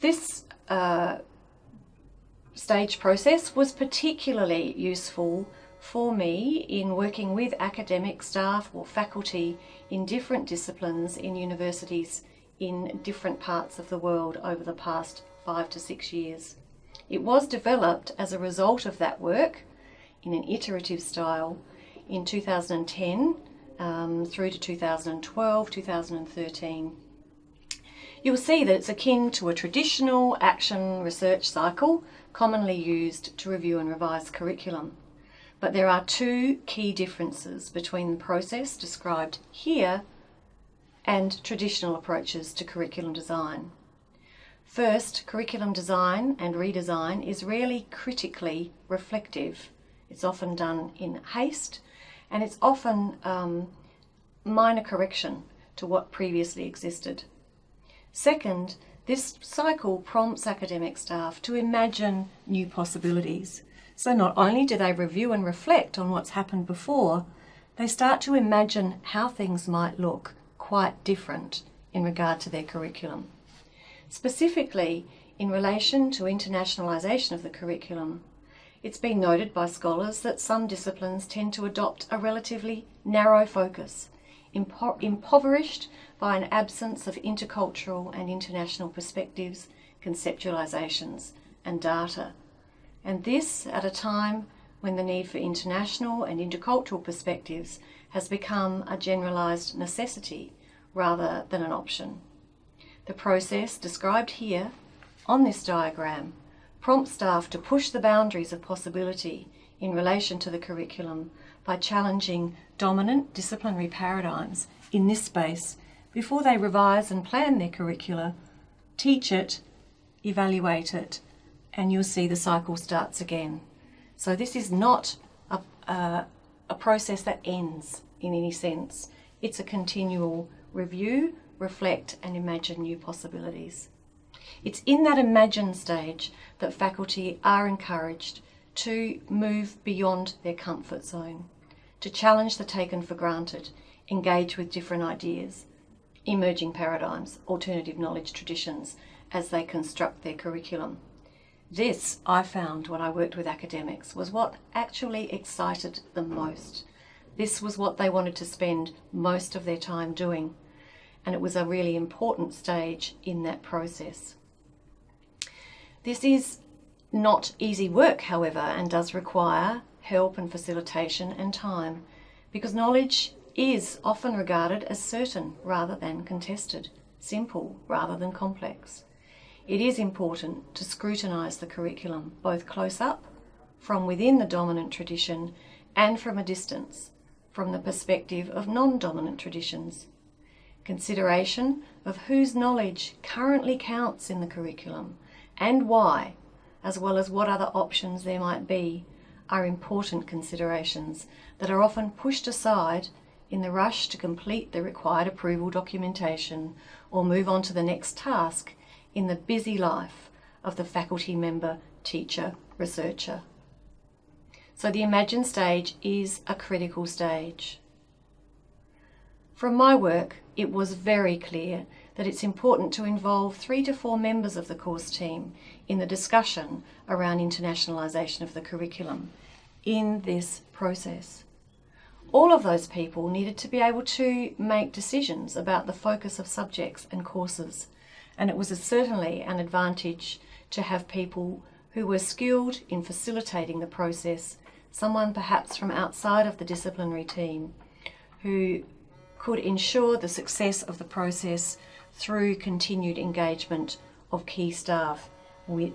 This stage process was particularly useful for me in working with academic staff or faculty in different disciplines in universities in different parts of the world over the past 5 to 6 years. It was developed as a result of that work in an iterative style in 2010 through to 2012, 2013. You'll see that it's akin to a traditional action research cycle commonly used to review and revise curriculum. But there are two key differences between the process described here and traditional approaches to curriculum design. First, curriculum design and redesign is rarely critically reflective. It's often done in haste, and it's often minor correction to what previously existed. Second, this cycle prompts academic staff to imagine new possibilities. So not only do they review and reflect on what's happened before, they start to imagine how things might look quite different in regard to their curriculum. Specifically, in relation to internationalisation of the curriculum, it's been noted by scholars that some disciplines tend to adopt a relatively narrow focus, impoverished by an absence of intercultural and international perspectives, conceptualisations and data. And this at a time when the need for international and intercultural perspectives has become a generalised necessity rather than an option. The process described here on this diagram prompts staff to push the boundaries of possibility in relation to the curriculum by challenging dominant disciplinary paradigms in this space before they revise and plan their curricula, teach it, evaluate it, and you'll see the cycle starts again. So this is not a process that ends in any sense. It's a continual review, reflect and imagine new possibilities. It's in that imagine stage that faculty are encouraged to move beyond their comfort zone, to challenge the taken for granted, engage with different ideas, emerging paradigms, alternative knowledge traditions as they construct their curriculum. This, I found when I worked with academics, was what actually excited them most. This was what they wanted to spend most of their time doing, and it was a really important stage in that process. This is not easy work, however, and does require help and facilitation and time, because knowledge is often regarded as certain rather than contested, simple rather than complex. It is important to scrutinise the curriculum, both close up, from within the dominant tradition, and from a distance, from the perspective of non-dominant traditions. Consideration of whose knowledge currently counts in the curriculum and why, as well as what other options there might be, are important considerations that are often pushed aside in the rush to complete the required approval documentation or move on to the next task in the busy life of the faculty member, teacher, researcher. So the imagine stage is a critical stage. From my work, it was very clear that it's important to involve 3 to 4 members of the course team in the discussion around internationalisation of the curriculum in this process. All of those people needed to be able to make decisions about the focus of subjects and courses, and it was certainly an advantage to have people who were skilled in facilitating the process, someone perhaps from outside of the disciplinary team who could ensure the success of the process through continued engagement of key staff within